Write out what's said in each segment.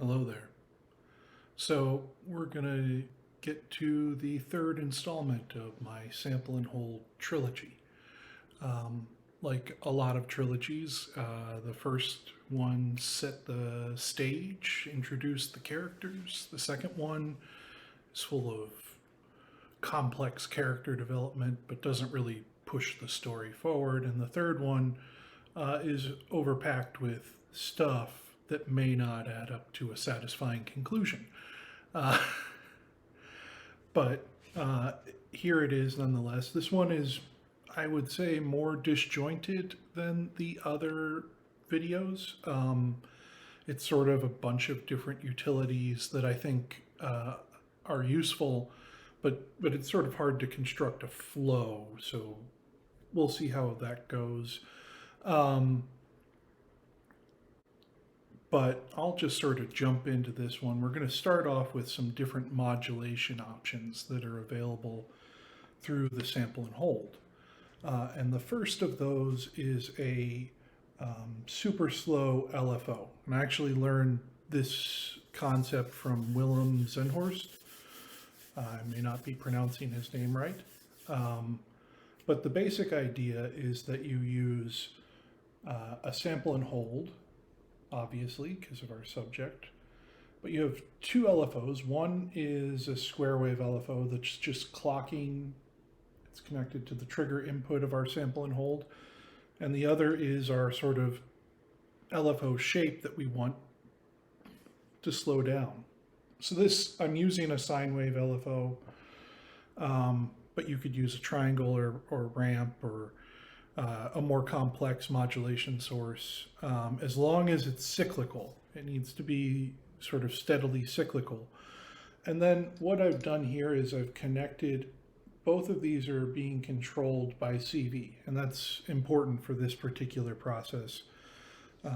Hello there. So we're going to get to the third installment of my sample and hold trilogy. Like a lot of trilogies, the first one set the stage, introduced the characters. The second one is full of complex character development, but doesn't really push the story forward. And the third one is overpacked with stuff that may not add up to a satisfying conclusion. Uh, but here it is nonetheless. This one is, I would say, more disjointed than the other videos. It's sort of a bunch of different utilities that I think are useful, but it's sort of hard to construct a flow. So we'll see how that goes. But I'll just sort of jump into this one. We're going to start off with some different modulation options that are available through the sample and hold. And the first of those is a super slow LFO. And I actually learned this concept from Willem Zenhorst. I may not be pronouncing his name right. But the basic idea is that you use a sample and hold, obviously, because of our subject. But you have two LFOs. One is a square wave LFO that's just clocking. It's connected to the trigger input of our sample and hold. And the other is our sort of LFO shape that we want to slow down. So this, I'm using a sine wave LFO, but you could use a triangle or ramp or a more complex modulation source, as long as it's cyclical. It needs to be sort of steadily cyclical. And then what I've done here is I've connected, both of these are being controlled by CV, and that's important for this particular process. Try,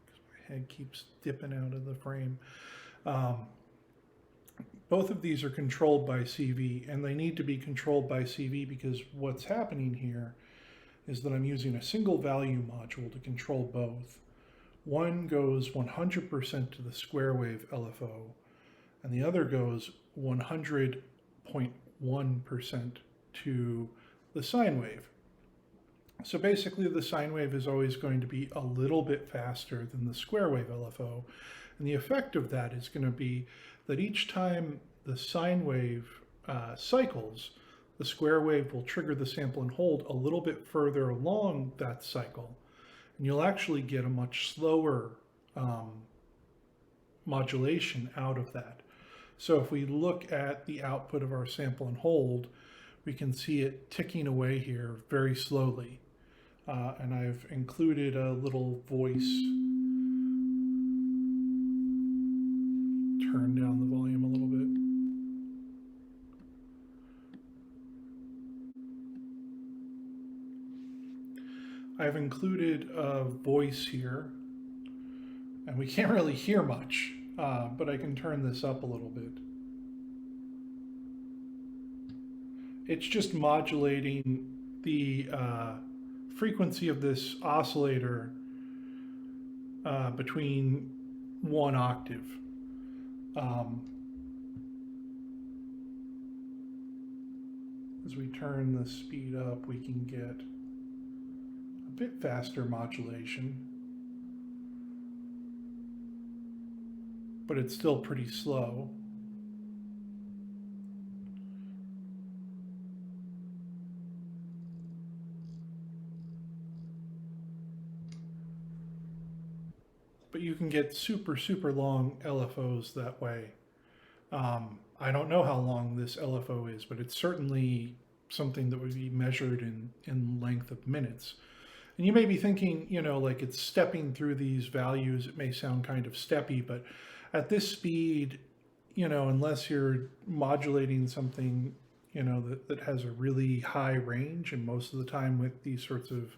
because my head keeps dipping out of the frame. Both of these are controlled by CV, and they need to be controlled by CV because what's happening here is that I'm using a single value module to control both. One goes 100% to the square wave LFO, and the other goes 100.1% to the sine wave. So basically the sine wave is always going to be a little bit faster than the square wave LFO, and the effect of that is going to be that each time the sine wave cycles, the square wave will trigger the sample and hold a little bit further along that cycle. And you'll actually get a much slower modulation out of that. So if we look at the output of our sample and hold, we can see it ticking away here very slowly. And I've included a little voice. Turn down the volume a little bit. I've included a voice here, and we can't really hear much, but I can turn this up a little bit. It's just modulating the frequency of this oscillator between one octave. As we turn the speed up, we can get a bit faster modulation, but it's still pretty slow. But you can get super, super long LFOs that way. I don't know how long this LFO is, but it's certainly something that would be measured in length of minutes. And you may be thinking, you know, like it's stepping through these values. It may sound kind of steppy, but at this speed, you know, unless you're modulating something, you know, that has a really high range, and most of the time with these sorts of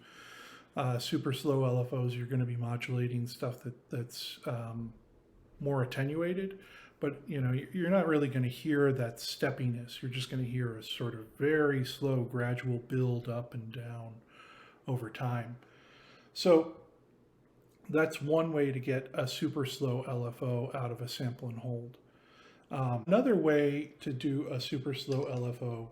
super slow LFOs, you're going to be modulating stuff that's more attenuated. But you know, you're not really going to hear that steppiness. You're just going to hear a sort of very slow, gradual build up and down over time. So That's one way to get a super slow LFO out of a sample and hold. Another way to do a super slow LFO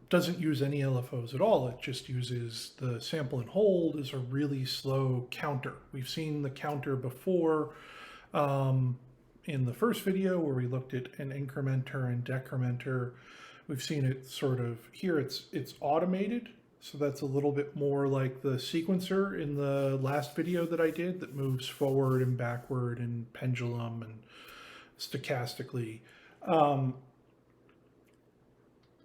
doesn't use any LFOs at all. It just uses the sample and hold as a really slow counter. We've seen the counter before in the first video where we looked at an incrementer and decrementer. We've seen it sort of here. It's automated. So that's a little bit more like the sequencer in the last video that I did that moves forward and backward and pendulum and stochastically.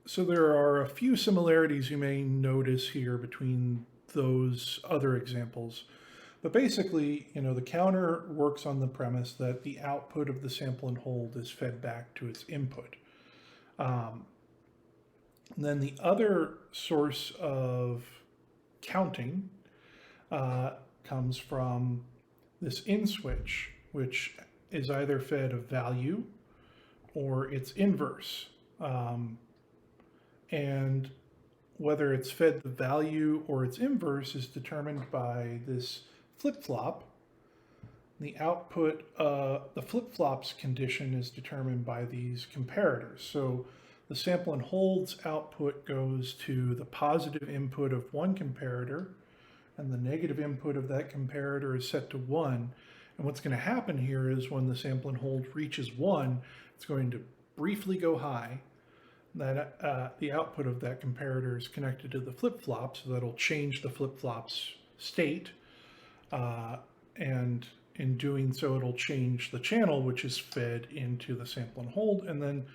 So there are a few similarities you may notice here between those other examples. But basically, the counter works on the premise that the output of the sample and hold is fed back to its input. And then the other source of counting comes from this in switch, which is either fed a value or its inverse. And whether it's fed the value or its inverse is determined by this flip-flop. The output, the flip-flops condition is determined by these comparators. So the sample and hold's output goes to the positive input of one comparator, and the negative input of that comparator is set to 1. And what's going to happen here is when the sample and hold reaches 1, it's going to briefly go high. That the output of that comparator is connected to the flip-flop, so that'll change the flip-flop's state. And in doing so, it'll change the channel, which is fed into the sample and hold. And then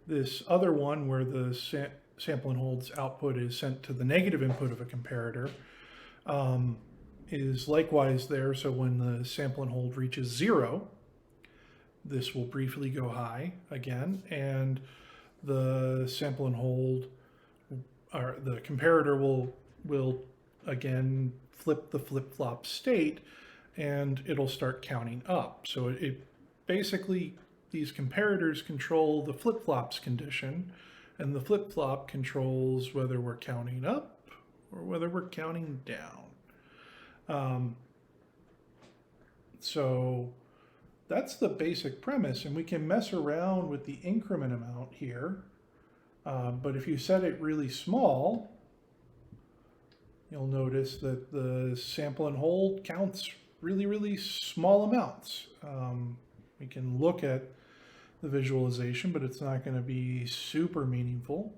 this other one where the sample and hold's output is sent to the negative input of a comparator is likewise there. So when the sample and hold reaches 0, this will briefly go high again, and the sample and hold, or the comparator will again flip the flip-flop state, and it'll start counting up. So it basically, these comparators control the flip-flops condition, and the flip-flop controls whether we're counting up or whether we're counting down. So that's the basic premise, and we can mess around with the increment amount here. But if you set it really small, you'll notice that the sample and hold counts really, really small amounts. We can look at the visualization, but it's not going to be super meaningful.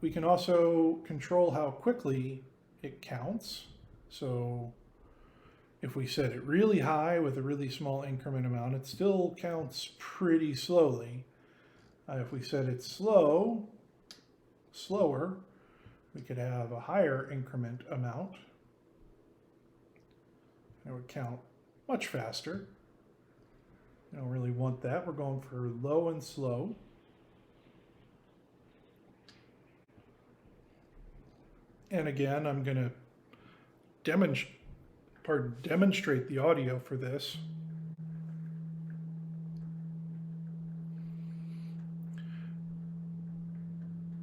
We can also control how quickly it counts. So if we set it really high with a really small increment amount, it still counts pretty slowly. If we set it slower, we could have a higher increment amount. It would count much faster. We don't really want that. We're going for low and slow. And again, I'm going to demonstrate the audio for this.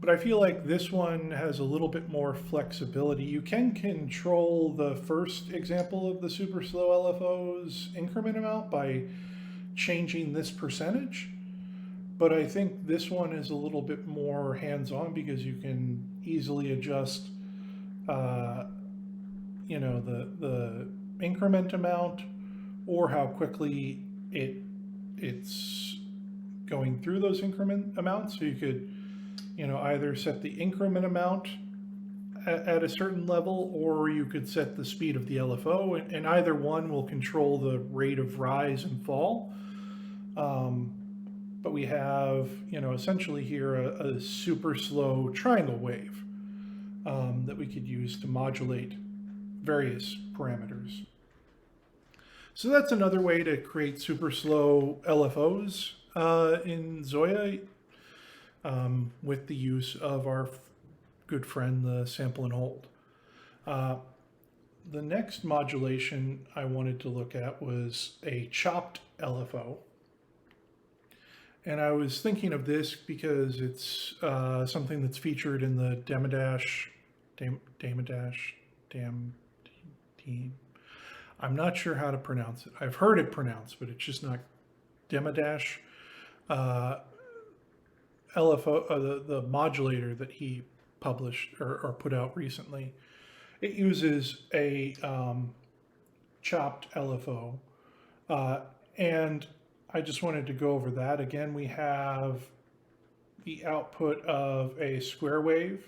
But I feel like this one has a little bit more flexibility. You can control the first example of the super slow LFO's increment amount by changing this percentage. But I think this one is a little bit more hands-on because you can easily adjust the increment amount or how quickly it's going through those increment amounts. So you could either set the increment amount at a certain level, or you could set the speed of the LFO, and either one will control the rate of rise and fall. But we have, essentially here a super slow triangle wave that we could use to modulate various parameters. So that's another way to create super slow LFOs in ZOIA with the use of our good friend, the sample and hold. The next modulation I wanted to look at was a chopped LFO. And I was thinking of this because it's something that's featured in the I'm not sure how to pronounce it. I've heard it pronounced, but it's just not Demadash. Uh, LFO, the modulator that he published or put out recently, it uses a chopped LFO. And I just wanted to go over that. Again, we have the output of a square wave.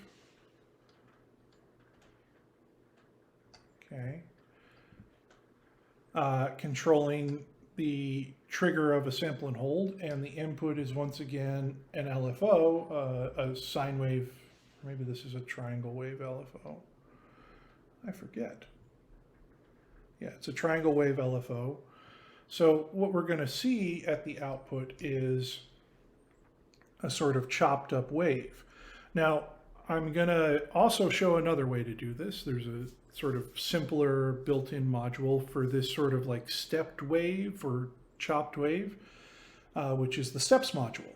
Okay. Controlling the trigger of a sample and hold, and the input is once again an LFO, a sine wave. Maybe this is a triangle wave LFO. I forget. Yeah, it's a triangle wave LFO. So what we're going to see at the output is a sort of chopped up wave. Now, I'm going to also show another way to do this. There's a sort of simpler built-in module for this sort of like stepped wave or chopped wave, which is the steps module.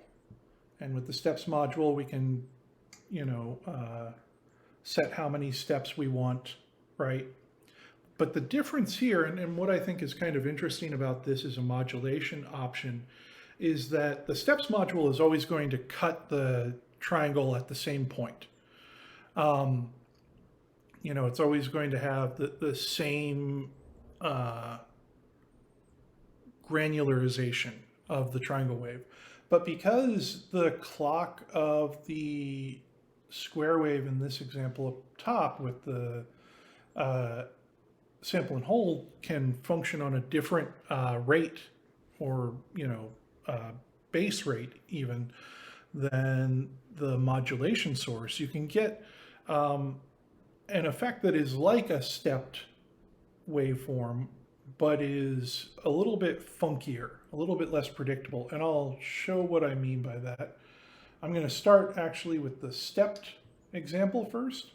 And with the steps module, we can, set how many steps we want, right? But the difference here, and what I think is kind of interesting about this as a modulation option, is that the steps module is always going to cut the triangle at the same point. It's always going to have the same granularization of the triangle wave. But because the clock of the square wave in this example up top with the sample and hold can function on a different rate or, base rate even than the modulation source, you can get an effect that is like a stepped waveform, but is a little bit funkier, a little bit less predictable. And I'll show what I mean by that. I'm going to start actually with the stepped example first.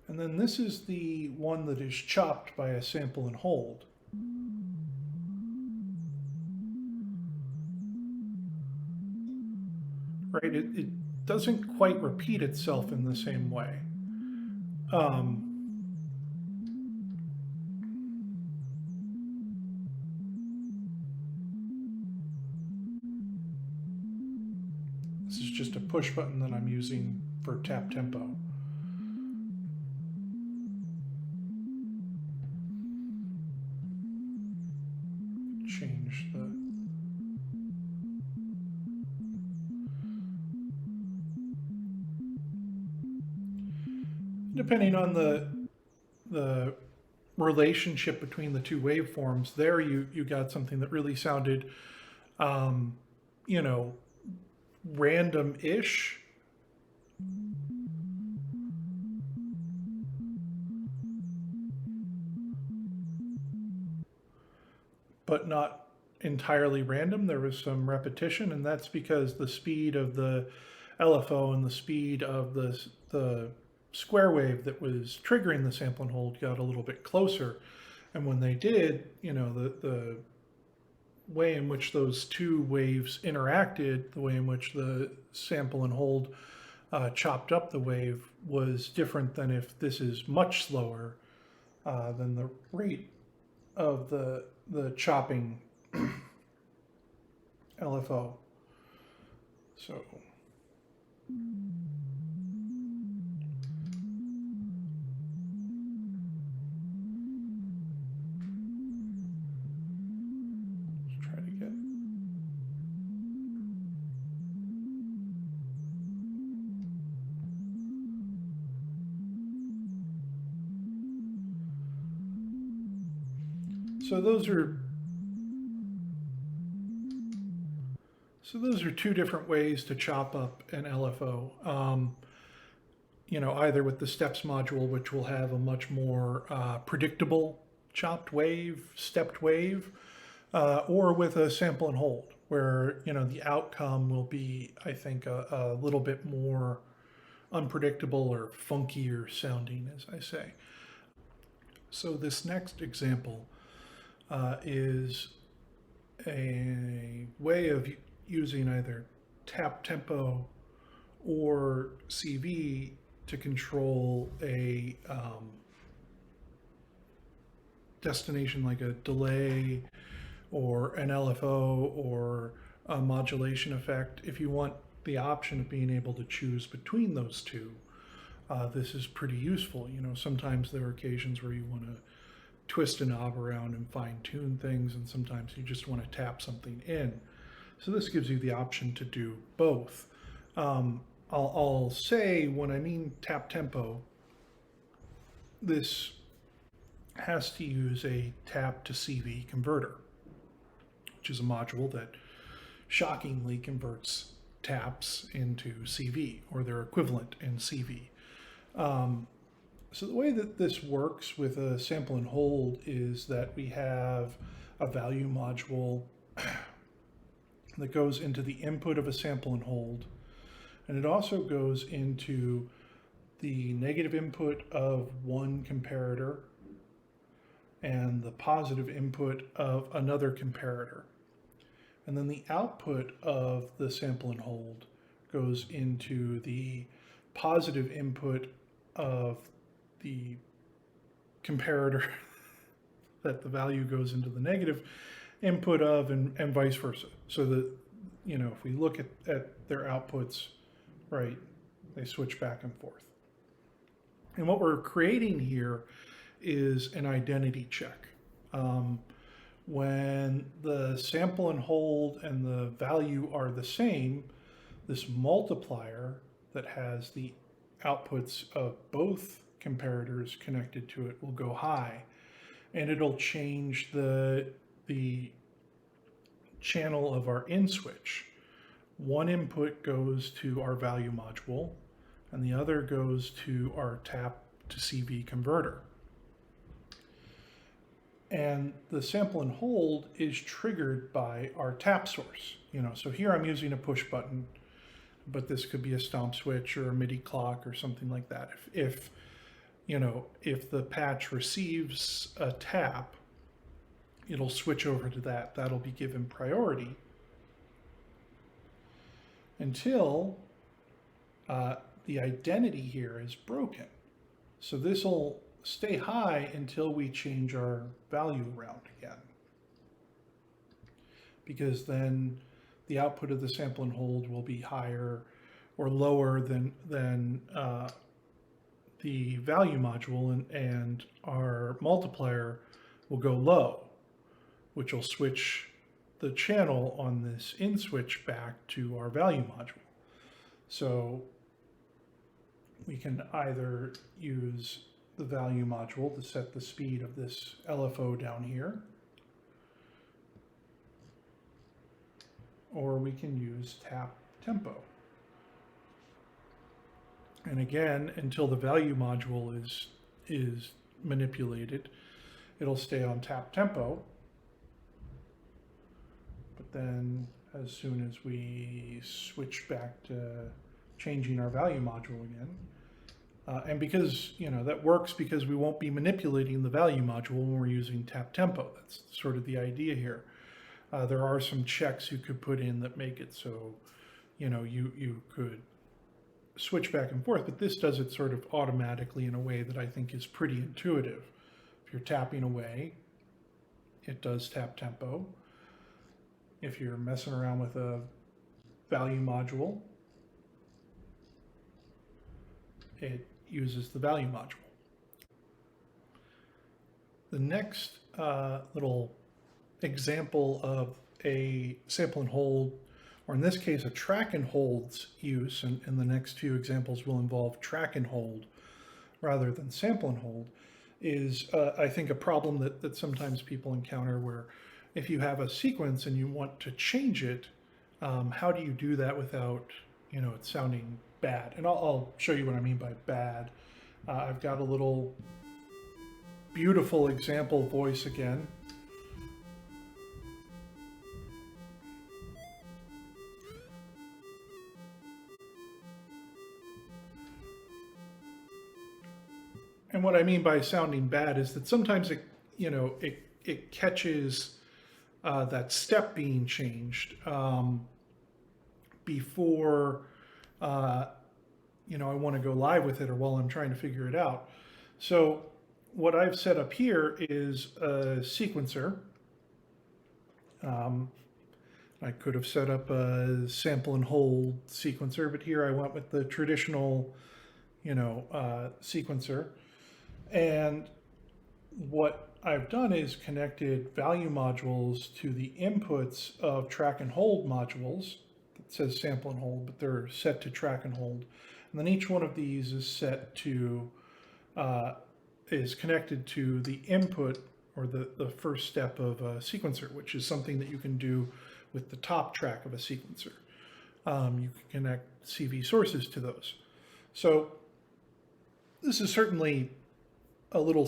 And then this is the one that is chopped by a sample and hold. Right? It doesn't quite repeat itself in the same way. This is just a push button that I'm using for tap tempo. Change the... Depending on the relationship between the two waveforms, there you got something that really sounded, random-ish. But not entirely random. There was some repetition, and that's because the speed of the LFO and the speed of the square wave that was triggering the sample and hold got a little bit closer. And when they did, the way in which those two waves interacted, the way in which the sample and hold chopped up the wave was different than if this is much slower than the rate of the chopping LFO. So let's try to get so those are two different ways to chop up an LFO. Either with the steps module, which will have a much more predictable chopped wave, stepped wave, or with a sample and hold, where the outcome will be, I think, a little bit more unpredictable or funkier sounding, as I say. So this next example is a way of using either tap tempo or CV to control a destination like a delay or an LFO or a modulation effect. If you want the option of being able to choose between those two, this is pretty useful. You know, sometimes there are occasions where you want to twist a knob around and fine tune things, and sometimes you just want to tap something in. So this gives you the option to do both. I'll say when I mean tap tempo, this has to use a tap to CV converter, which is a module that shockingly converts taps into CV or their equivalent in CV. So the way that this works with a sample and hold is that we have a value module that goes into the input of a sample and hold, and it also goes into the negative input of one comparator and the positive input of another comparator. And then the output of the sample and hold goes into the positive input of the comparator that the value goes into the negative input of, and vice versa. So that, you know, if we look at their outputs, right, they switch back and forth. And what we're creating here is an identity check. When the sample and hold and the value are the same, this multiplier that has the outputs of both comparators connected to it will go high, and it'll change the channel of our in switch. One input goes to our value module, and the other goes to our tap to CV converter. And the sample and hold is triggered by our tap source. You know, so here I'm using a push button, but this could be a stomp switch or a MIDI clock or something like that. If you know, if the patch receives a tap, it'll switch over to that. That'll be given priority until the identity here is broken. So this will stay high until we change our value around again, because then the output of the sample and hold will be higher or lower than the value module, and our multiplier will go low, which will switch the channel on this in switch back to our value module. So we can either use the value module to set the speed of this LFO down here, or we can use tap tempo. And again, until the value module is manipulated, it'll stay on tap tempo. But then as soon as we switch back to changing our value module again, and because, you know, that works because we won't be manipulating the value module when we're using tap tempo. That's sort of the idea here. There are some checks you could put in that make it so, you know, you could switch back and forth, but this does it sort of automatically in a way that I think is pretty intuitive. If you're tapping away, it does tap tempo. If you're messing around with a value module, it uses the value module. The next little example of a sample and hold, or in this case, a track and hold's use, and the next few examples will involve track and hold rather than sample and hold, is I think a problem that sometimes people encounter, where if you have a sequence and you want to change it, how do you do that without, you know, it sounding bad? And I'll show you what I mean by bad. I've got a little beautiful example voice again. And what I mean by sounding bad is that sometimes it catches that step being changed. before you know, I want to go live with it or while I'm trying to figure it out. So what I've set up here is a sequencer. I could have set up a sample and hold sequencer, but here I went with the traditional, you know, sequencer. And what I've done is connected value modules to the inputs of track and hold modules. It says sample and hold, but they're set to track and hold. And then each one of these is set to, is connected to the input or the first step of a sequencer, which is something that you can do with the top track of a sequencer. You can connect CV sources to those. So this is certainly a little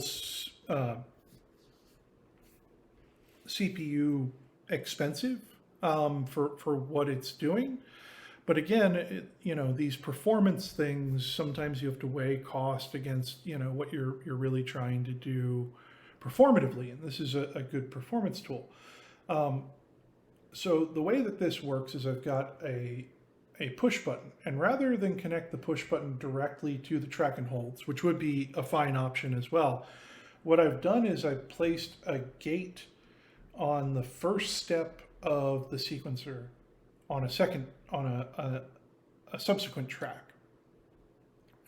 CPU expensive for what it's doing. But again, you know, these performance things, sometimes you have to weigh cost against, you know, what you're really trying to do performatively. And this is a good performance tool. So the way that this works is I've got a push button, and rather than connect the push button directly to the track and holds, which would be a fine option as well, what I've done is I've placed a gate on the first step of the sequencer on a subsequent track.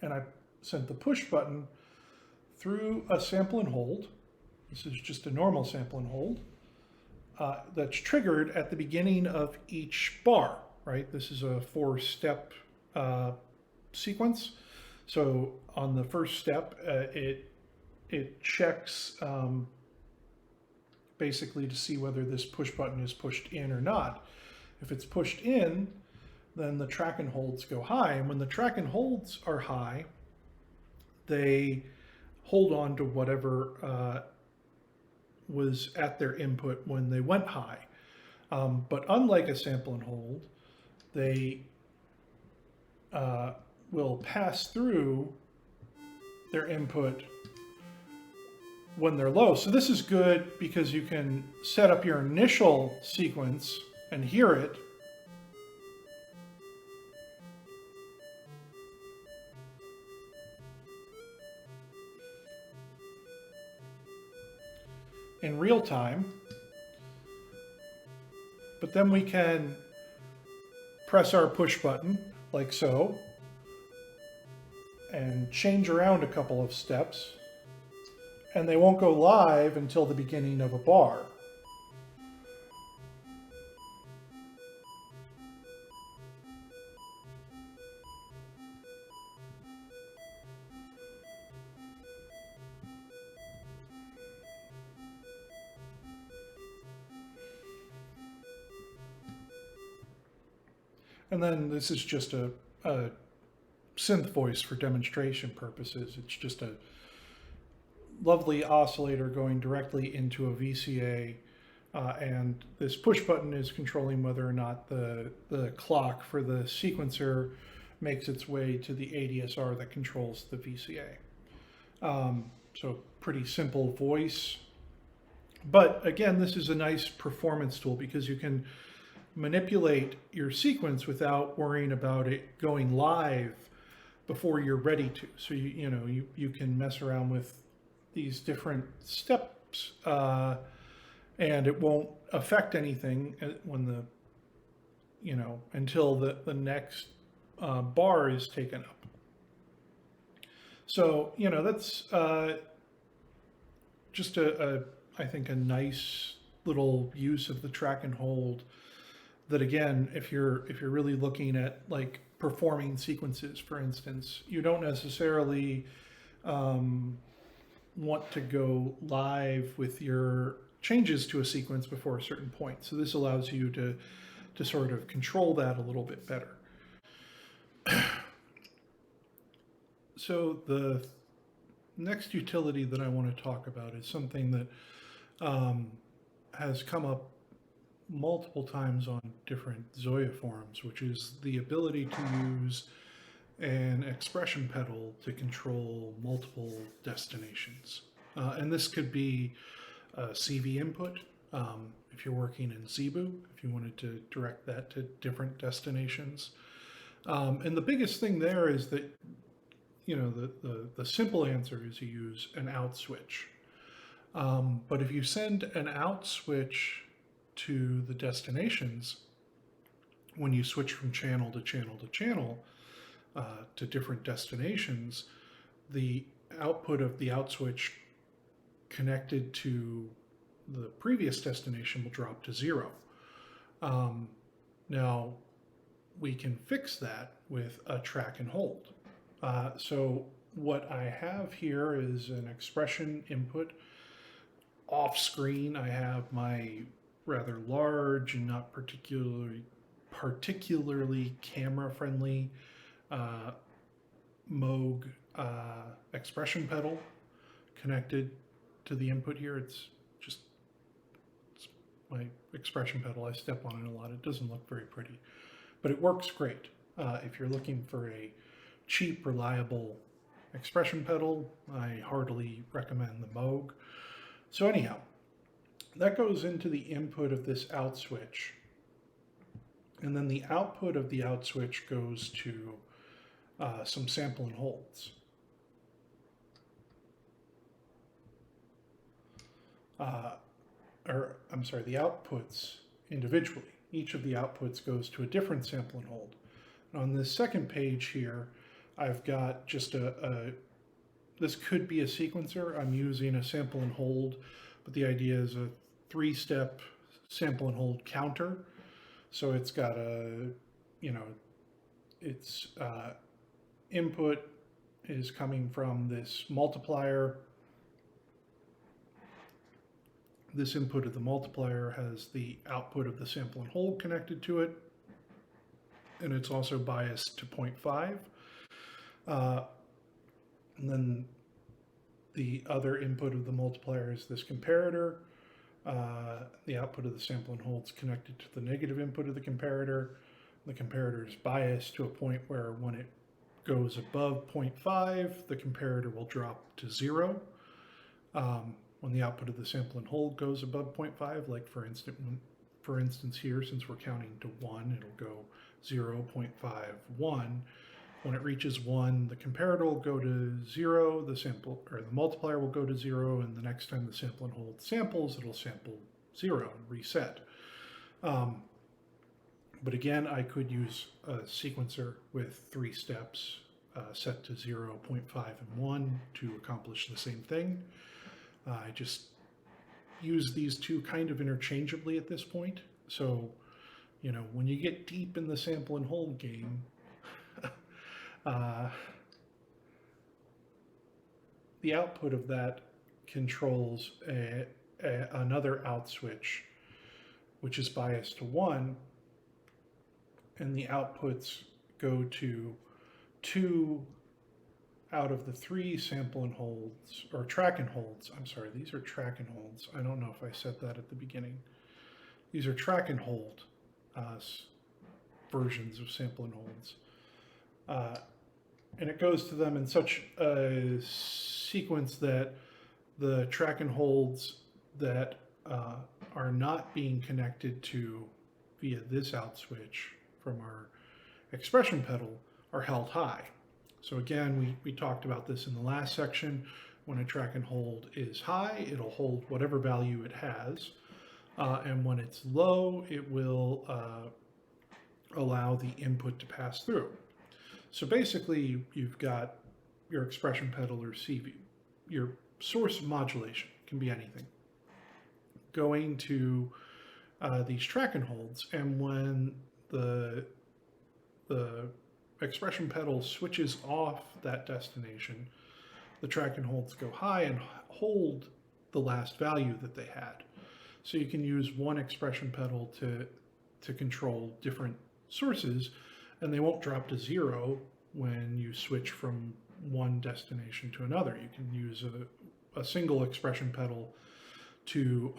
And I sent the push button through a sample and hold. This is just a normal sample and hold that's triggered at the beginning of each bar, right? This is a 4-step sequence. So on the first step, it checks basically to see whether this push button is pushed in or not. If it's pushed in, then the track and holds go high. And when the track and holds are high, they hold on to whatever was at their input when they went high. But unlike a sample and hold, they will pass through their input when they're low. So this is good because you can set up your initial sequence and hear it. In real time, but then we can press our push button like so and change around a couple of steps, and they won't go live until the beginning of a bar. And then this is just a synth voice for demonstration purposes. It's just a lovely oscillator going directly into a VCA, and this push button is controlling whether or not the clock for the sequencer makes its way to the ADSR that controls the VCA. So pretty simple voice. But again, this is a nice performance tool because you can manipulate your sequence without worrying about it going live before you're ready to. So you can mess around with these different steps and it won't affect anything when until the next bar is taken up. So that's just I think a nice little use of the track and hold. That again, if you're really looking at like performing sequences, for instance, you don't necessarily want to go live with your changes to a sequence before a certain point. So this allows you to sort of control that a little bit better. So the next utility that I want to talk about is something that has come up multiple times on different ZOIA forums, which is the ability to use an expression pedal to control multiple destinations. And this could be a CV input. if you're working in Zebu, if you wanted to direct that to different destinations. And the biggest thing there is that, the simple answer is you use an out switch. But if you send an out switch to the destinations, when you switch from channel to channel to channel to different destinations, the output of the out switch connected to the previous destination will drop to 0. Now, we can fix that with a track and hold. So what I have here is an expression input. Off screen, I have my rather large and not particularly camera-friendly Moog expression pedal connected to the input here. It's my expression pedal. I step on it a lot. It doesn't look very pretty, but it works great. If you're looking for a cheap, reliable expression pedal, I heartily recommend the Moog. So anyhow, that goes into the input of this out switch. And then the output of the out switch goes to some sample and holds. The outputs individually. Each of the outputs goes to a different sample and hold. And on this second page here, I've got just this could be a sequencer. I'm using a sample and hold, but the idea is a 3-step sample and hold counter. So it's got its input is coming from this multiplier. This input of the multiplier has the output of the sample and hold connected to it, and it's also biased to 0.5. And then the other input of the multiplier is this comparator. The output of the sample and hold is connected to the negative input of the comparator. The comparator is biased to a point where when it goes above 0.5, the comparator will drop to 0. When the output of the sample and hold goes above 0.5, like for instance here, since we're counting to 1, it'll go 0, 0.5, 1. When it reaches 1, the comparator will go to 0, the multiplier will go to 0, and the next time the sample and hold samples, it'll sample 0 and reset. But again, I could use a sequencer with 3 steps set to 0, 0.5, and 1 to accomplish the same thing. I just use these two kind of interchangeably at this point. So, when you get deep in the sample and hold game, the output of that controls another out switch, which is biased to 1, and the outputs go to 2 out of the 3 sample and holds, or track and holds. I'm sorry, these are track and holds. I don't know if I said that at the beginning. These are track and hold versions of sample and holds. And it goes to them in such a sequence that the track and holds that are not being connected to via this out switch from our expression pedal are held high. So again, we talked about this in the last section. When a track and hold is high, it'll hold whatever value it has. And when it's low, it will allow the input to pass through. So basically, you've got your expression pedal or CV, your source modulation, can be anything, going to these track and holds. And when the expression pedal switches off that destination, the track and holds go high and hold the last value that they had. So you can use one expression pedal to control different sources, and they won't drop to 0 when you switch from one destination to another. You can use a single expression pedal to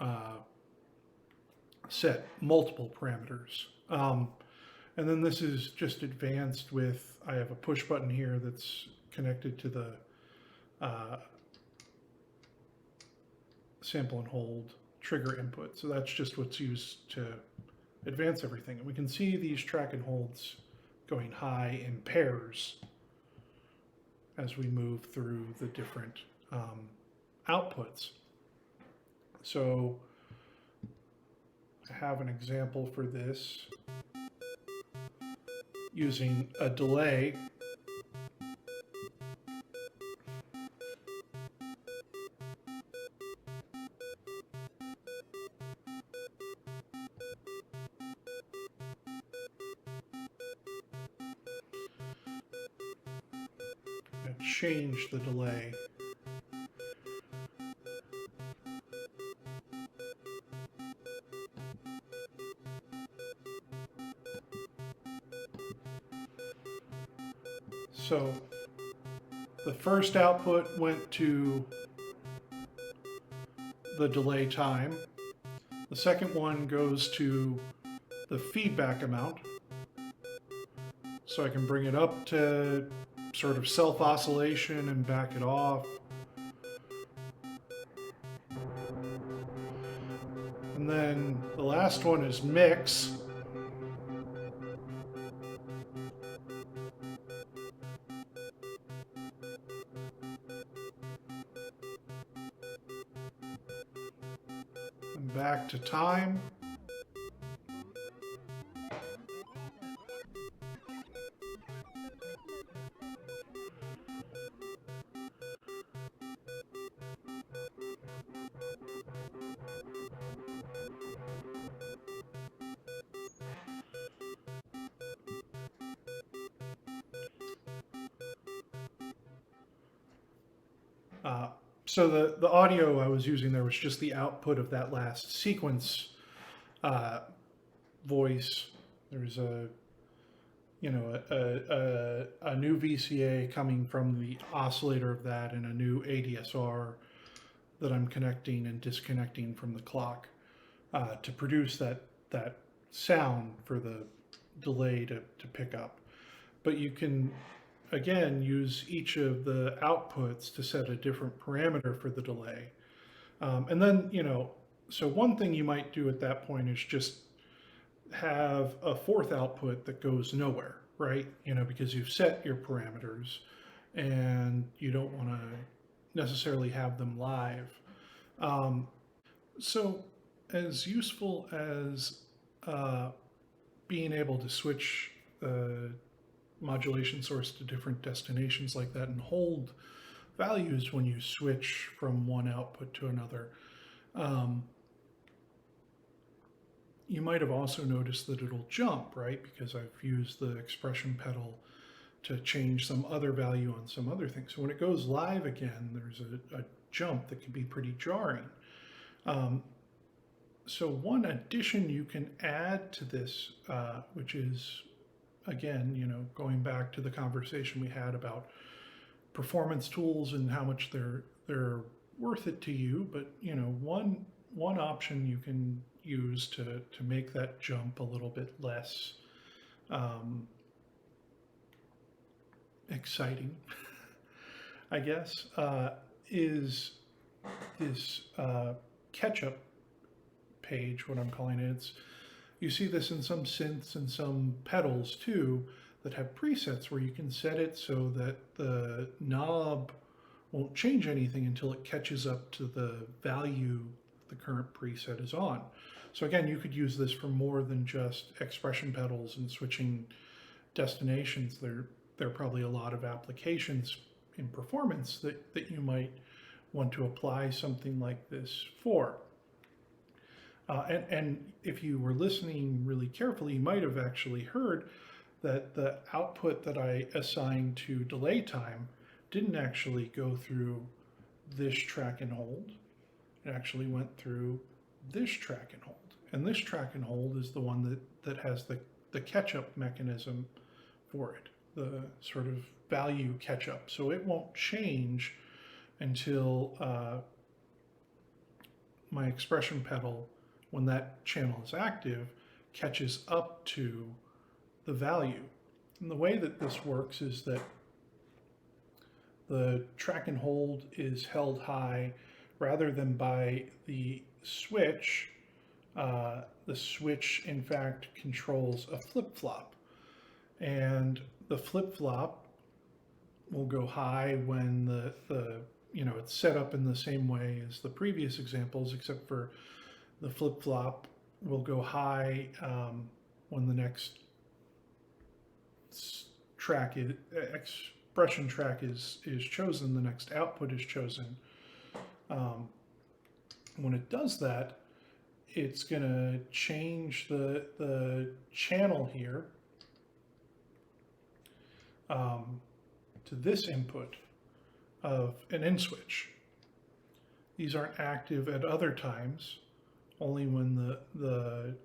set multiple parameters. And then this is just advanced with, I have a push button here that's connected to the sample and hold trigger input. So that's just what's used to advance everything. And we can see these track and holds going high in pairs as we move through the different outputs. So I have an example for this using a delay. Change the delay. So the first output went to the delay time. The second one goes to the feedback amount. So I can bring it up to sort of self-oscillation and back it off. And then the last one is mix. And back to time. So the audio I was using there was just the output of that last sequence voice. There's a new VCA coming from the oscillator of that, and a new ADSR that I'm connecting and disconnecting from the clock to produce that sound for the delay to pick up. But you can again use each of the outputs to set a different parameter for the delay. And then, so one thing you might do at that point is just have a fourth output that goes nowhere, right? Because you've set your parameters and you don't want to necessarily have them live. So as useful as being able to switch modulation source to different destinations like that and hold values when you switch from one output to another. You might have also noticed that it'll jump, right? Because I've used the expression pedal to change some other value on some other thing. So when it goes live again, there's a jump that can be pretty jarring. So one addition you can add to this, which is again, going back to the conversation we had about performance tools and how much they're worth it to you, but one option you can use to make that jump a little bit less exciting, I guess, is this catch-up page, what I'm calling it. You see this in some synths and some pedals too that have presets where you can set it so that the knob won't change anything until it catches up to the value the current preset is on. So again, you could use this for more than just expression pedals and switching destinations. There are probably a lot of applications in performance that you might want to apply something like this for. And if you were listening really carefully, you might have actually heard that the output that I assigned to delay time didn't actually go through this track and hold. It actually went through this track and hold. And this track and hold is the one that has the catch-up mechanism for it, the sort of value catch-up. So it won't change until my expression pedal, when that channel is active, catches up to the value. And the way that this works is that the track and hold is held high rather than by the switch, in fact controls a flip-flop. And the flip-flop will go high when it's set up in the same way as the previous examples, except for the flip-flop will go high when the next expression track is chosen, the next output is chosen. When it does that, it's going to change the channel here to this input of an in switch. These aren't active at other times, only when the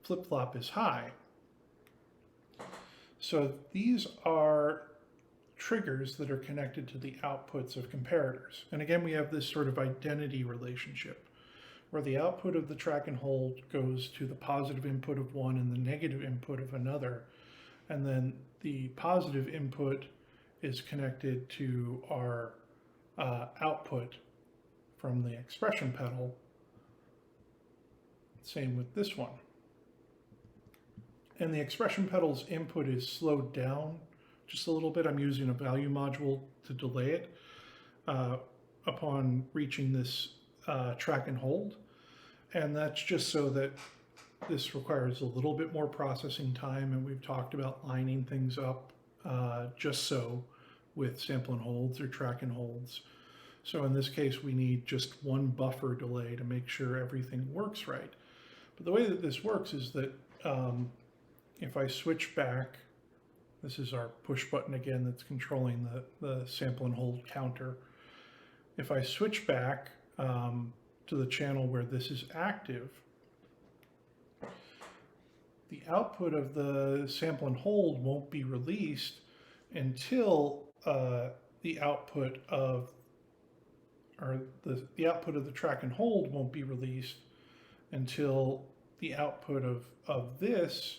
flip-flop is high. So these are triggers that are connected to the outputs of comparators. And again, we have this sort of identity relationship where the output of the track and hold goes to the positive input of one and the negative input of another. And then the positive input is connected to our output from the expression pedal. Same with this one. And the expression pedal's input is slowed down just a little bit. I'm using a value module to delay it upon reaching this track and hold. And that's just so that this requires a little bit more processing time, and we've talked about lining things up just so with sample and holds or track and holds. So in this case, we need just one buffer delay to make sure everything works right. But the way that this works is that if I switch back, this is our push button again that's controlling the sample and hold counter. If I switch back to the channel where this is active, the output of the sample and hold won't be released until the output of the output of the track and hold won't be released until the output of this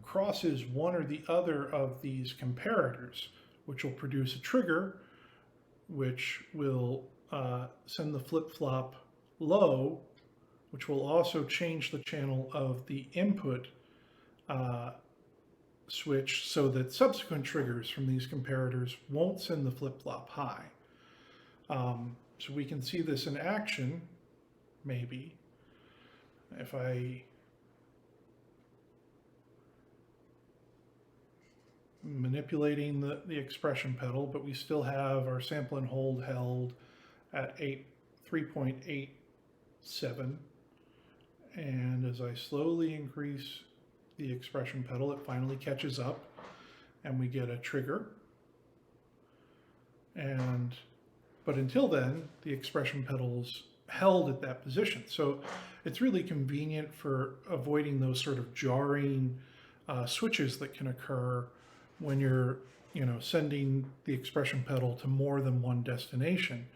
crosses one or the other of these comparators, which will produce a trigger, which will send the flip-flop low, which will also change the channel of the input switch so that subsequent triggers from these comparators won't send the flip-flop high. So we can see this in action, maybe, if I manipulating the expression pedal, but we still have our sample and hold held at 3.87. And as I slowly increase the expression pedal, it finally catches up and we get a trigger. But until then, the expression pedal's held at that position. So it's really convenient for avoiding those sort of jarring switches that can occur when you're sending the expression pedal to more than one destination.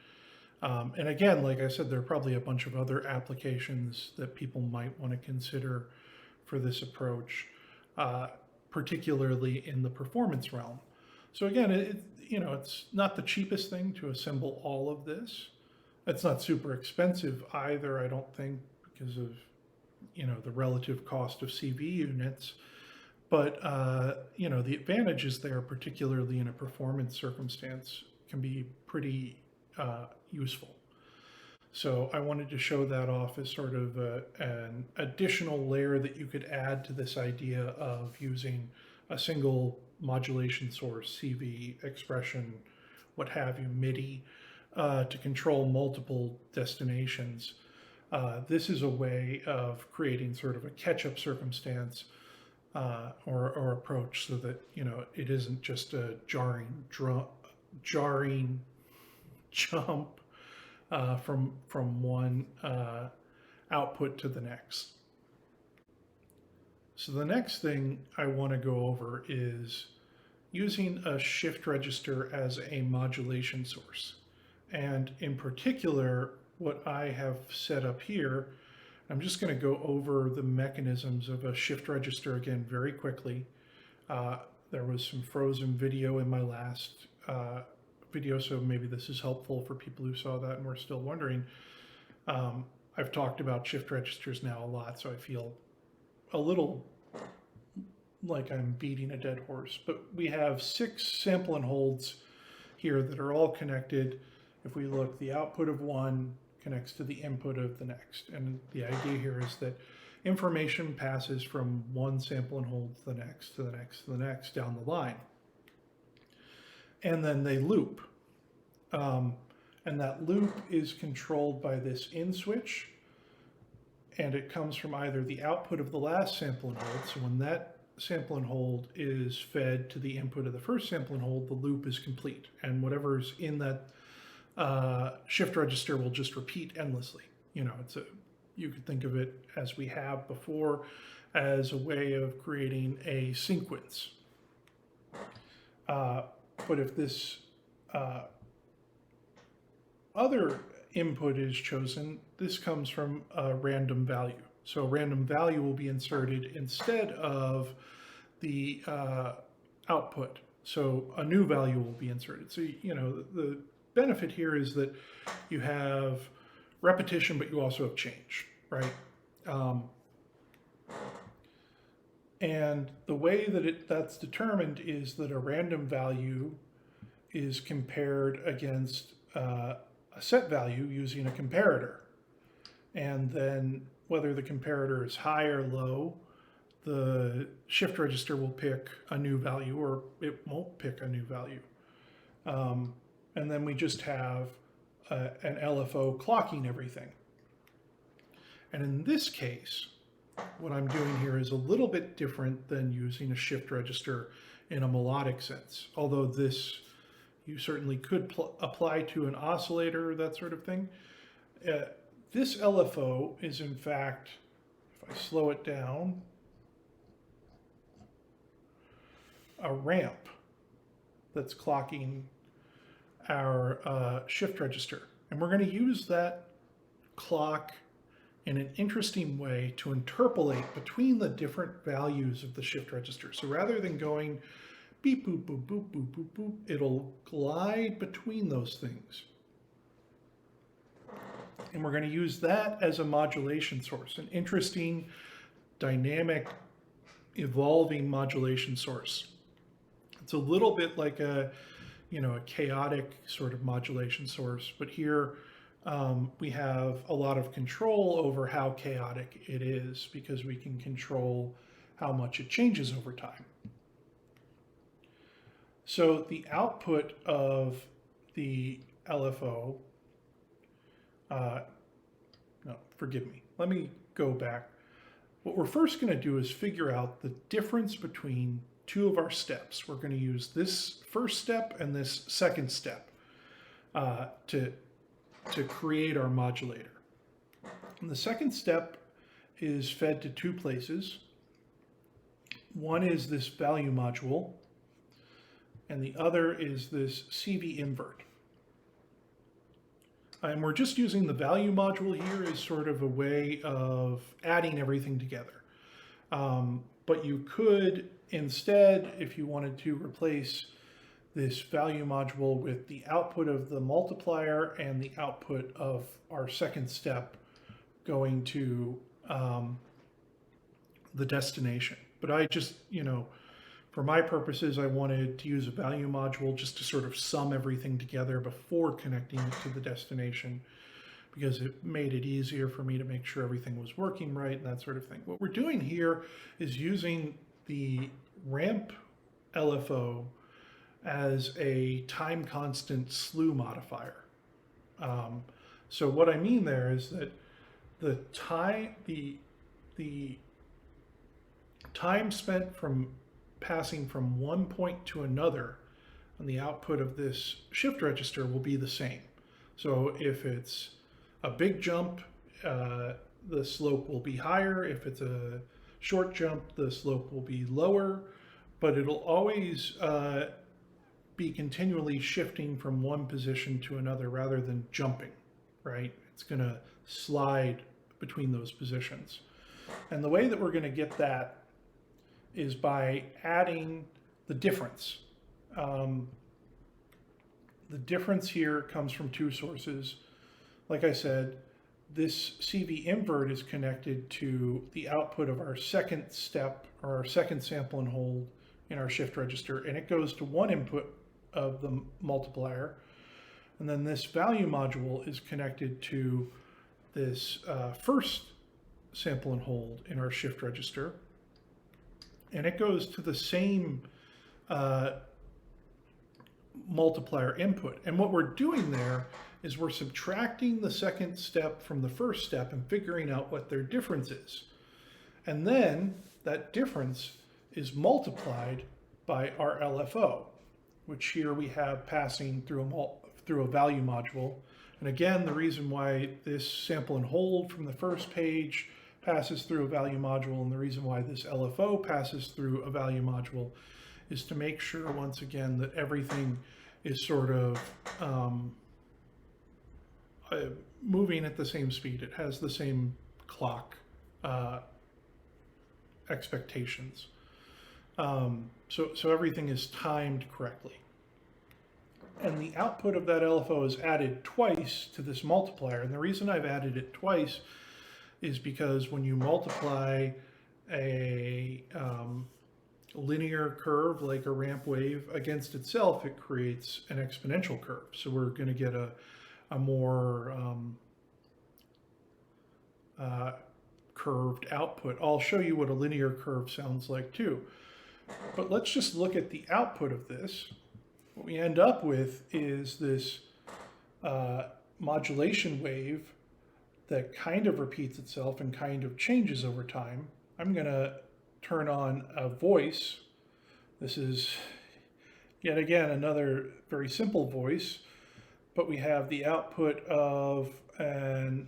And again, like I said, there are probably a bunch of other applications that people might want to consider for this approach, particularly in the performance realm. So again, it's not the cheapest thing to assemble all of this. It's not super expensive either, I don't think, because of the relative cost of CV units. But the advantages there, particularly in a performance circumstance, can be pretty useful. So I wanted to show that off as sort of an additional layer that you could add to this idea of using a single modulation source, CV, expression, what have you, MIDI, to control multiple destinations. This is a way of creating sort of a catch-up circumstance or approach so that it isn't just a jarring jump from one output to the next. So the next thing I want to go over is using a shift register as a modulation source. And in particular, what I have set up here, I'm just going to go over the mechanisms of a shift register again very quickly. There was some frozen video in my last video, so maybe this is helpful for people who saw that and were still wondering. I've talked about shift registers now a lot, so I feel a little like I'm beating a dead horse. But we have 6 sample and holds here that are all connected. If we look, the output of one connects to the input of the next. And the idea here is that information passes from one sample and hold to the next, to the next, to the next, down the line. And then they loop. And that loop is controlled by this in switch. And it comes from either the output of the last sample and hold. So when that sample and hold is fed to the input of the first sample and hold, the loop is complete. And whatever's in that shift register will just repeat endlessly. You know, you could think of it, as we have before, as a way of creating a sequence. But if this other input is chosen, this comes from a random value. So a random value will be inserted instead of the output. So a new value will be inserted. So, you know, the benefit here is that you have repetition, but you also have change, right? And the way that that's determined is that a random value is compared against a set value using a comparator. And then whether the comparator is high or low, the shift register will pick a new value, or it won't pick a new value. And then we just have an LFO clocking everything. And in this case, what I'm doing here is a little bit different than using a shift register in a melodic sense. Although this, you certainly could apply to an oscillator, that sort of thing. This LFO is, in fact, if I slow it down, a ramp that's clocking our shift register. And we're going to use that clock in an interesting way to interpolate between the different values of the shift register. So rather than going beep, boop, boop, boop, boop, boop, boop, it'll glide between those things. And we're going to use that as a modulation source, an interesting, dynamic, evolving modulation source. It's a little bit like a chaotic sort of modulation source, but here we have a lot of control over how chaotic it is because we can control how much it changes over time. So the output of the LFO, no, forgive me, let me go back. What we're first going to do is figure out the difference between two of our steps. We're going to use this first step and this second step to create our modulator. And the second step is fed to 2 places. One is this value module, and the other is this CV invert. And we're just using the value module here as sort of a way of adding everything together. But you could instead, if you wanted to, replace this value module with the output of the multiplier and the output of our second step going to the destination. But I just, for my purposes, I wanted to use a value module just to sort of sum everything together before connecting it to the destination, because it made it easier for me to make sure everything was working right and that sort of thing. What we're doing here is using the ramp LFO as a time constant slew modifier. So what I mean there is that the time spent from passing from one point to another on the output of this shift register will be the same. So if it's a big jump, the slope will be higher. If it's a short jump, the slope will be lower, but it'll always be continually shifting from one position to another rather than jumping, right? It's going to slide between those positions. And the way that we're going to get that is by adding the difference. The The difference here comes from two sources. Like I said, this CV invert is connected to the output of our second step or our second sample and hold in our shift register, and it goes to one input of the multiplier. And then this value module is connected to this first sample and hold in our shift register, and it goes to the same multiplier input. And what we're doing there is we're subtracting the second step from the first step and figuring out what their difference is. And then that difference is multiplied by our LFO, which here we have passing through a value module. And again, the reason why this sample and hold from the first page passes through a value module, and the reason why this LFO passes through a value module, is to make sure, once again, that everything is sort of moving at the same speed. It has the same clock expectations. So everything is timed correctly. And the output of that LFO is added twice to this multiplier. And the reason I've added it twice is because when you multiply a linear curve like a ramp wave against itself, it creates an exponential curve. So we're going to get a more curved output. I'll show you what a linear curve sounds like too. But let's just look at the output of this. What we end up with is this modulation wave that kind of repeats itself and kind of changes over time. I'm going to turn on a voice. This is yet again another very simple voice, but we have the output of an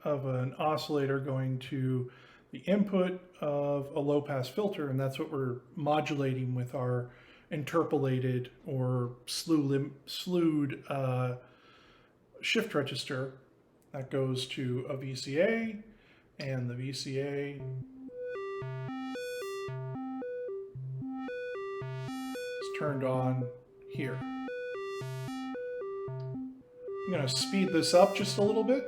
oscillator going to the input of a low-pass filter, and that's what we're modulating with our interpolated or slewed shift register. That goes to a VCA, and the VCA is turned on here. I'm going to speed this up just a little bit.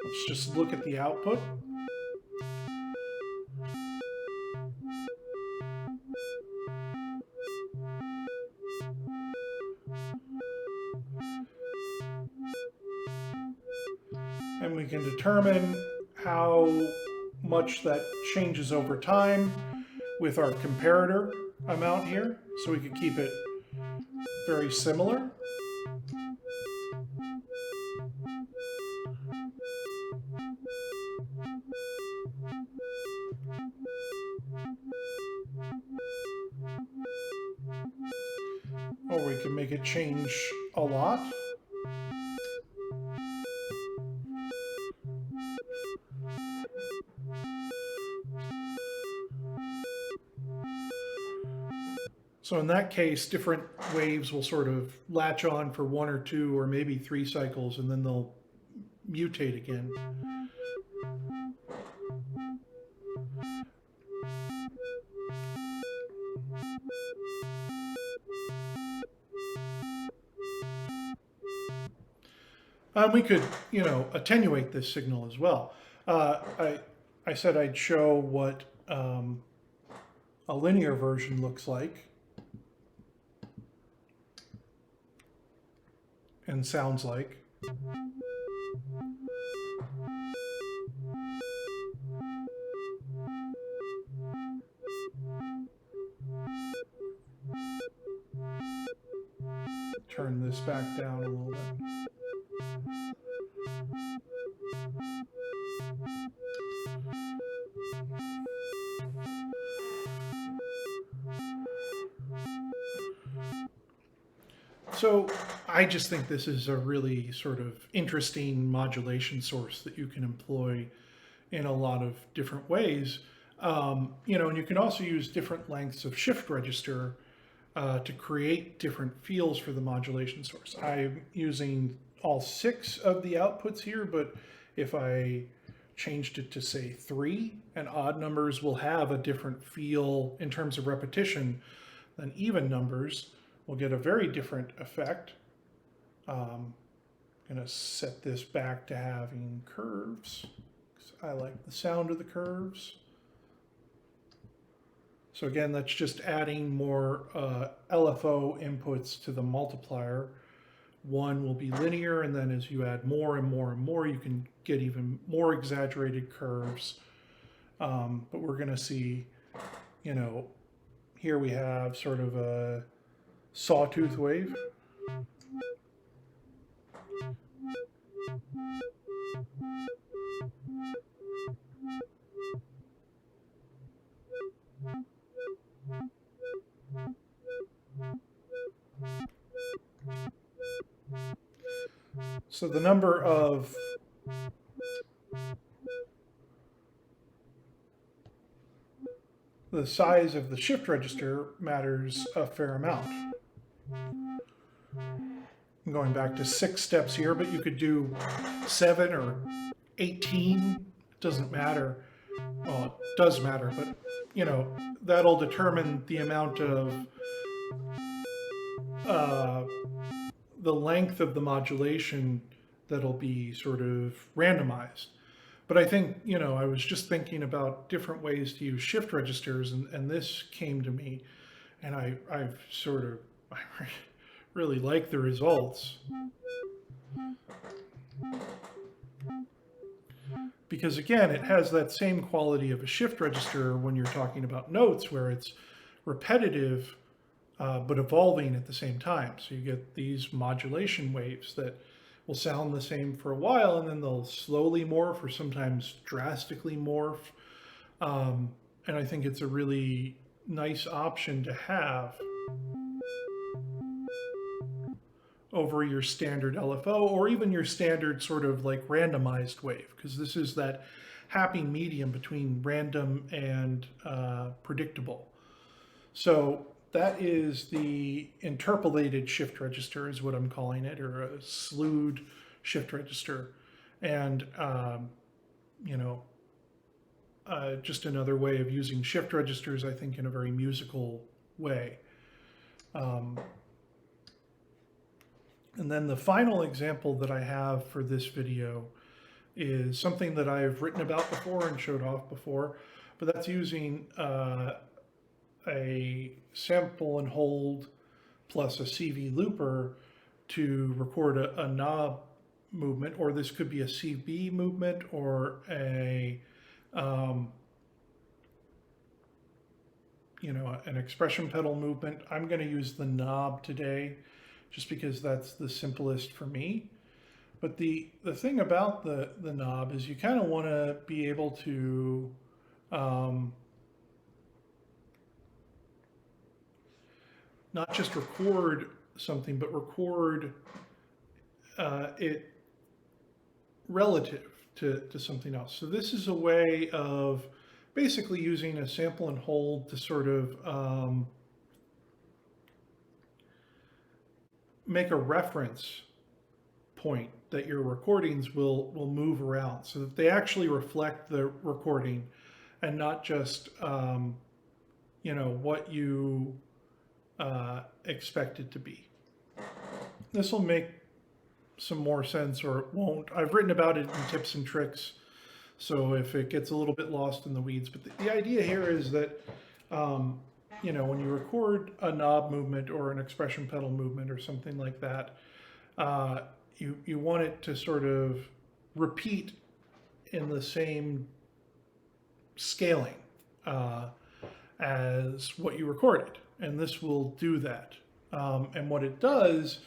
Let's just look at the output. And we can determine how much that changes over time with our comparator amount here, so we can keep it very similar. Or we can make it change a lot. So in that case, different waves will sort of latch on for 1 or 2 or maybe 3 cycles, and then they'll mutate again. We could, attenuate this signal as well. I said I'd show what a linear version looks like and sounds like. Turn this back down a little bit. So I just think this is a really sort of interesting modulation source that you can employ in a lot of different ways. And you can also use different lengths of shift register to create different feels for the modulation source. I'm using all 6 of the outputs here, but if I changed it to say 3, and odd numbers will have a different feel in terms of repetition than even numbers. We'll get a very different effect. I'm going to set this back to having curves, because I like the sound of the curves. So again, that's just adding more LFO inputs to the multiplier. One will be linear, and then as you add more and more and more, you can get even more exaggerated curves. But we're going to see, you know, here we have sort of a sawtooth wave. So the number of the size of the shift register matters a fair amount. I'm going back to 6 steps here, but you could do 7 or 18. It doesn't matter. Well, it does matter, but you know, that'll determine the amount of the length of the modulation that'll be sort of randomized. But I think, you know, I was just thinking about different ways to use shift registers, and this came to me, and I really like the results. Because again, it has that same quality of a shift register when you're talking about notes, where it's repetitive but evolving at the same time. So you get these modulation waves that will sound the same for a while, and then they'll slowly morph or sometimes drastically morph. And I think it's a really nice option to have over your standard LFO, or even your standard sort of like randomized wave, because this is that happy medium between random and predictable. So that is the interpolated shift register, is what I'm calling it, or a slewed shift register. And, you know, just another way of using shift registers, I think, in a very musical way. And then the final example that I have for this video is something that I've written about before and showed off before, but that's using a sample and hold plus a CV looper to record a knob movement, or this could be a CB movement or a you know, an expression pedal movement. I'm going to use the knob today just because that's the simplest for me. But the thing about the knob is you kind of want to be able to not just record something, but record it relative to something else. So this is a way of basically using a sample and hold to sort of make a reference point that your recordings will move around, so that they actually reflect the recording and not just you know, what you expect it to be. This will make some more sense, or it won't. I've written about it in tips and tricks, so if it gets a little bit lost in the weeds. But the idea here is that you know, when you record a knob movement or an expression pedal movement or something like that, you want it to sort of repeat in the same scaling as what you recorded, and this will do that. And what it does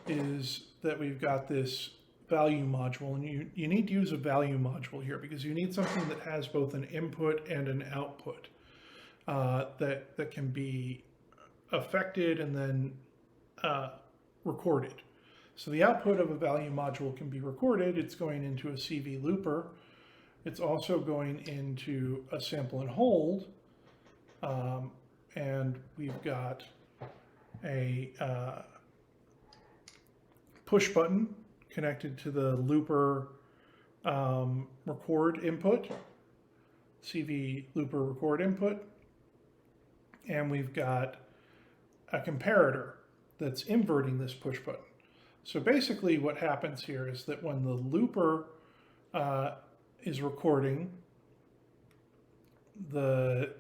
is that we've got this value module, and you need to use a value module here because you need something that has both an input and an output that can be affected and then recorded. So the output of a value module can be recorded. It's going into a CV looper. It's also going into a sample and hold. And we've got a push button connected to the looper record input, CV looper record input, and we've got a comparator that's inverting this push button. So basically what happens here is that when the looper is recording, the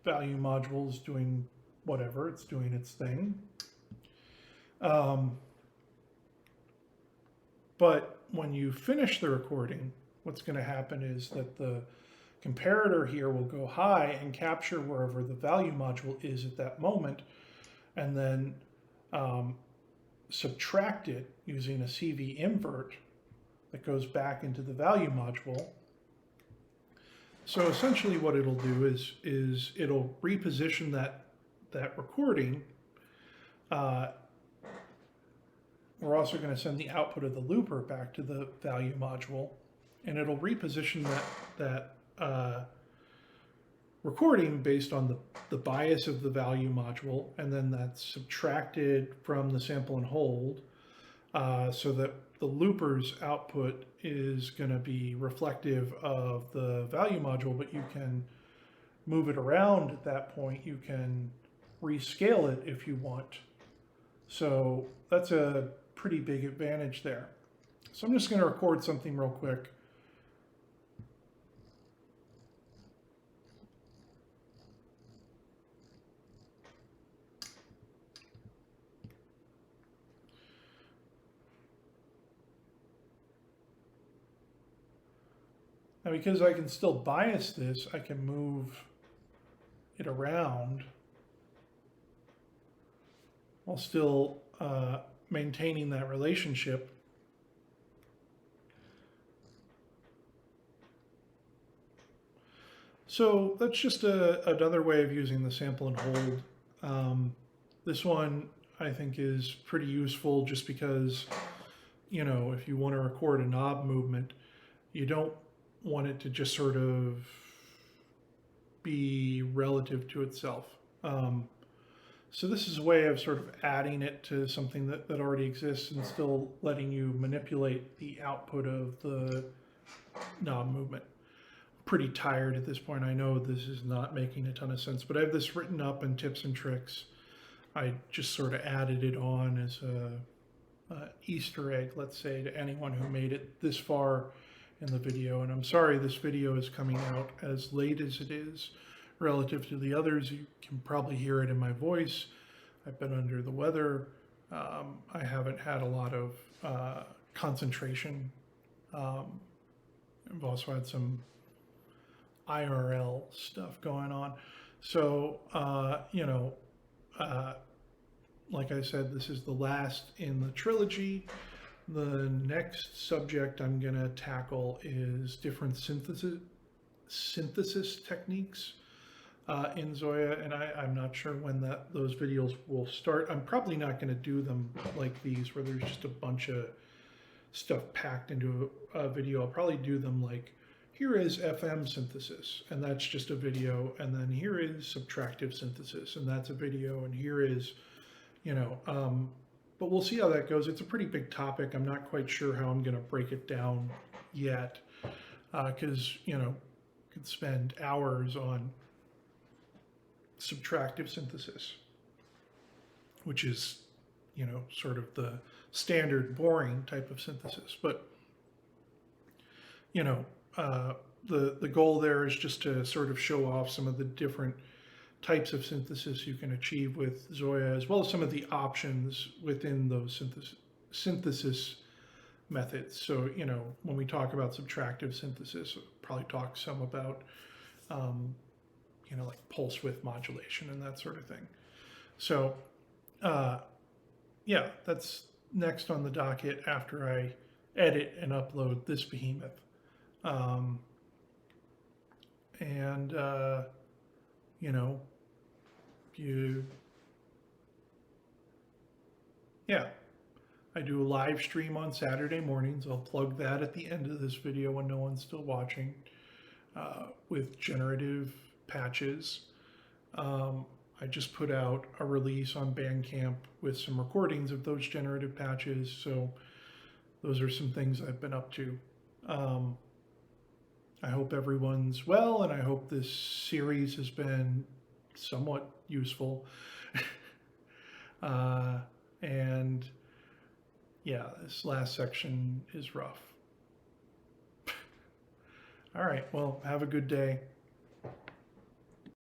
value module is doing whatever, it's doing its thing. But when you finish the recording, what's going to happen is that the comparator here will go high and capture wherever the value module is at that moment, and then subtract it using a CV invert that goes back into the value module. So essentially what it'll do is it'll reposition that recording. We're also going to send the output of the looper back to the value module, and it'll reposition that recording based on the bias of the value module, and then that's subtracted from the sample and hold, so that the looper's output is going to be reflective of the value module, but you can move it around at that point. You can rescale it if you want. So that's a pretty big advantage there. So I'm just going to record something real quick. Now, because I can still bias this, I can move it around while still maintaining that relationship. So that's just another way of using the sample and hold. This one I think is pretty useful just because, you know, if you want to record a knob movement, you don't want it to just sort of be relative to itself. So this is a way of sort of adding it to something that already exists and still letting you manipulate the output of the knob movement. Pretty tired at this point. I know this is not making a ton of sense, but I have this written up in tips and tricks. I just sort of added it on as a Easter egg, let's say, to anyone who made it this far in the video. And I'm sorry this video is coming out as late as it is relative to the others. You can probably hear it in my voice. I've been under the weather. I haven't had a lot of concentration. I've also had some IRL stuff going on. So, you know, like I said, this is the last in the trilogy. The next subject I'm going to tackle is different synthesis techniques in ZOIA, and I'm not sure when those videos will start. I'm probably not going to do them like these where there's just a bunch of stuff packed into a video. I'll probably do them like, here is FM synthesis, and that's just a video, and then here is subtractive synthesis, and that's a video, and here is, you know, but we'll see how that goes. It's a pretty big topic. I'm not quite sure how I'm going to break it down yet, because, you know, you could spend hours on subtractive synthesis, which is, you know, sort of the standard boring type of synthesis. But, you know, the goal there is just to sort of show off some of the different types of synthesis you can achieve with ZOIA, as well as some of the options within those synthesis methods. So, you know, when we talk about subtractive synthesis, we'll probably talk some about, you know, like pulse width modulation and that sort of thing. So, yeah, that's next on the docket after I edit and upload this behemoth. You know, yeah, I do a live stream on Saturday mornings. I'll plug that at the end of this video when no one's still watching, with generative patches. I just put out a release on Bandcamp with some recordings of those generative patches. So those are some things I've been up to. I hope everyone's well, and I hope this series has been somewhat useful. And yeah, this last section is rough. All right, well, have a good day.